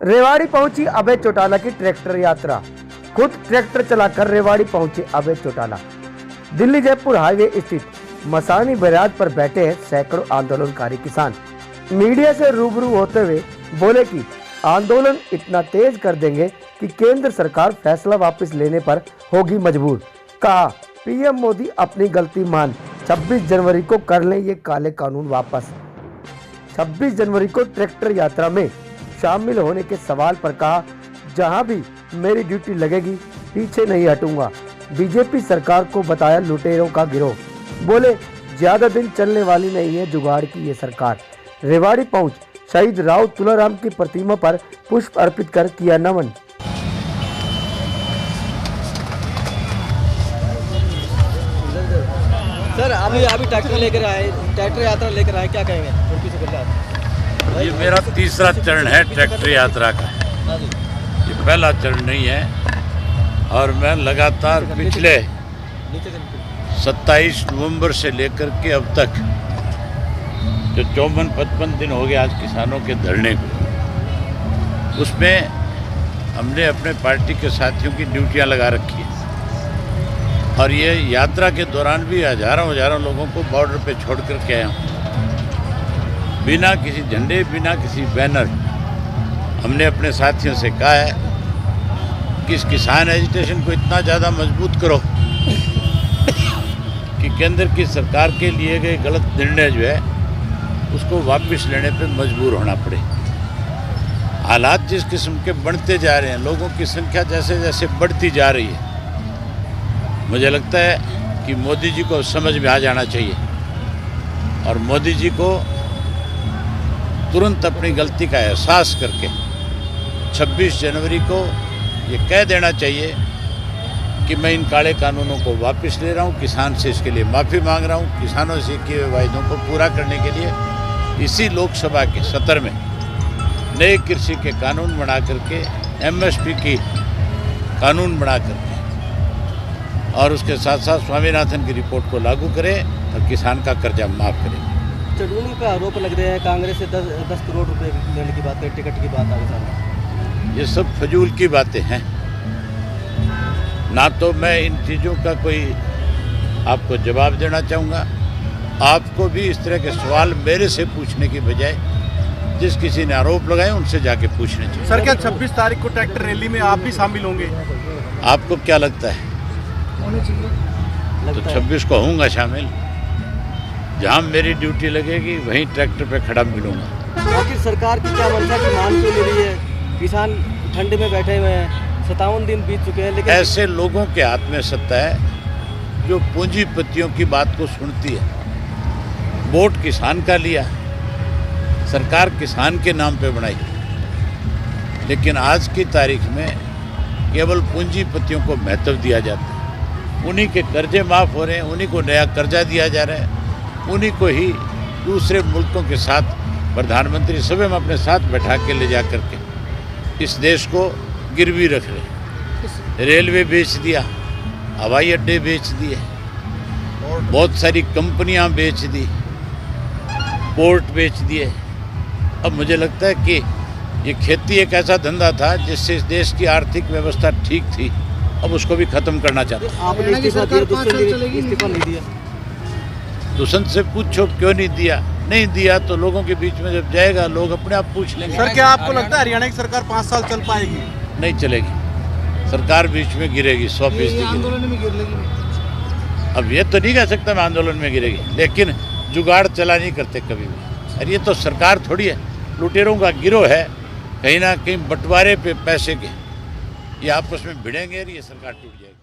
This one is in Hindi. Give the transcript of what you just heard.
रेवाड़ी पहुंची अभय चौटाला की ट्रैक्टर यात्रा। खुद ट्रैक्टर चलाकर रेवाड़ी पहुंचे अभय चौटाला। दिल्ली जयपुर हाईवे स्थित मसानी बैराज पर बैठे हैं सैकड़ों आंदोलनकारी किसान। मीडिया से रूबरू होते हुए बोले कि आंदोलन इतना तेज कर देंगे कि केंद्र सरकार फैसला वापस लेने पर होगी मजबूर। कहा पीएम मोदी अपनी गलती मान 26 जनवरी को कर लें ये काले कानून वापस। 26 जनवरी को ट्रैक्टर यात्रा में शामिल होने के सवाल पर कहा जहां भी मेरी ड्यूटी लगेगी पीछे नहीं हटूंगा। बीजेपी सरकार को बताया लुटेरों का गिरोह। बोले ज्यादा दिन चलने वाली नहीं है जुगाड़ की ये सरकार। रेवाड़ी पहुंच शहीद राव तुलाराम की प्रतिमा पर पुष्प अर्पित कर किया नमन। सर अभी ट्रैक्टर लेकर आए, ट्रैक्टर यात्रा लेकर आए, क्या कहेंगे? ये मेरा तीसरा चरण है ट्रैक्टर यात्रा का। ये पहला चरण नहीं है और मैं लगातार पिछले 27 नवंबर से लेकर के अब तक जो 54-55 दिन हो गए आज किसानों के धरने को, उसमें हमने अपने पार्टी के साथियों की ड्यूटियां लगा रखी है और ये यात्रा के दौरान भी हजारों लोगों को बॉर्डर पे छोड़ कर के आया हूँ। बिना किसी झंडे, बिना किसी बैनर, हमने अपने साथियों से कहा है कि इस किसान एजिटेशन को इतना ज़्यादा मजबूत करो कि केंद्र की सरकार के लिए गए गलत निर्णय जो है उसको वापस लेने पे मजबूर होना पड़े। हालात जिस किस्म के बढ़ते जा रहे हैं, लोगों की संख्या जैसे जैसे बढ़ती जा रही है, मुझे लगता है कि मोदी जी को समझ में आ जाना चाहिए और मोदी जी को तुरंत अपनी गलती का एहसास करके 26 जनवरी को ये कह देना चाहिए कि मैं इन काले कानूनों को वापस ले रहा हूँ, किसान से इसके लिए माफ़ी मांग रहा हूँ। किसानों से किए हुए वायदों को पूरा करने के लिए इसी लोकसभा के सत्र में नए कृषि के कानून बना करके, MSP की कानून बना करके और उसके साथ साथ स्वामीनाथन की रिपोर्ट को लागू करें और किसान का कर्जा माफ़ करें। चढ़ूनी का आरोप लग रहे हैं, कांग्रेस से 10 करोड़ रुपए लेने की बात है, टिकट की बात आगे सामने। ये सब फजूल की बातें हैं। ना तो मैं इन चीज़ों का कोई आपको जवाब देना चाहूँगा, आपको भी इस तरह के सवाल मेरे से पूछने की बजाय जिस किसी ने आरोप लगाए उनसे जाके पूछने चाहिए। सर क्या 26 तारीख को ट्रैक्टर रैली में आप भी शामिल होंगे? आपको क्या लगता है? तो 26 को होऊंगा शामिल। जहाँ मेरी ड्यूटी लगेगी वहीं ट्रैक्टर पे खड़ा मिलूंगा। आखिर सरकार की क्या मंशा की मान क्यों ले रही है? किसान ठंड में बैठे हुए हैं, 57 दिन बीत चुके हैं, लेकिन ऐसे लोगों के हाथ में सत्ता है जो पूंजीपतियों की बात को सुनती है। वोट किसान का लिया, सरकार किसान के नाम पे बनाई, लेकिन आज की तारीख में केवल पूंजीपतियों को महत्व दिया जाता है। उन्हीं के कर्जे माफ़ हो रहे हैं, उन्हीं को नया कर्जा दिया जा रहा है, उन्हीं को ही दूसरे मुल्कों के साथ प्रधानमंत्री सभा में अपने साथ बैठा के ले जा करके इस देश को गिरवी रख रहे। रेलवे बेच दिया, हवाई अड्डे बेच दिए, बहुत सारी कंपनियां बेच दी, पोर्ट बेच दिए। अब मुझे लगता है कि ये खेती एक ऐसा धंधा था जिससे इस देश की आर्थिक व्यवस्था ठीक थी, अब उसको भी खत्म करना चाहते हैं। आपने इस्तीफा नहीं दिया? दुष्यंत से पूछो क्यों नहीं दिया। नहीं दिया तो लोगों के बीच में जब जाएगा लोग अपने आप पूछ लेंगे। सर क्या आपको लगता है हरियाणा की सरकार 5 साल चल पाएगी? नहीं चलेगी, सरकार बीच में गिरेगी, 100%। आंदोलन में गिर लेगी। अब ये तो नहीं कह सकता मैं आंदोलन में गिरेगी, लेकिन जुगाड़ चला नहीं करते कभी भी। अरे ये तो सरकार थोड़ी है, लुटेरों का गिरोह है। कहीं ना कहीं बंटवारे पे पैसे के ये आपस में भिड़ेंगे और ये सरकार टूट जाएगी।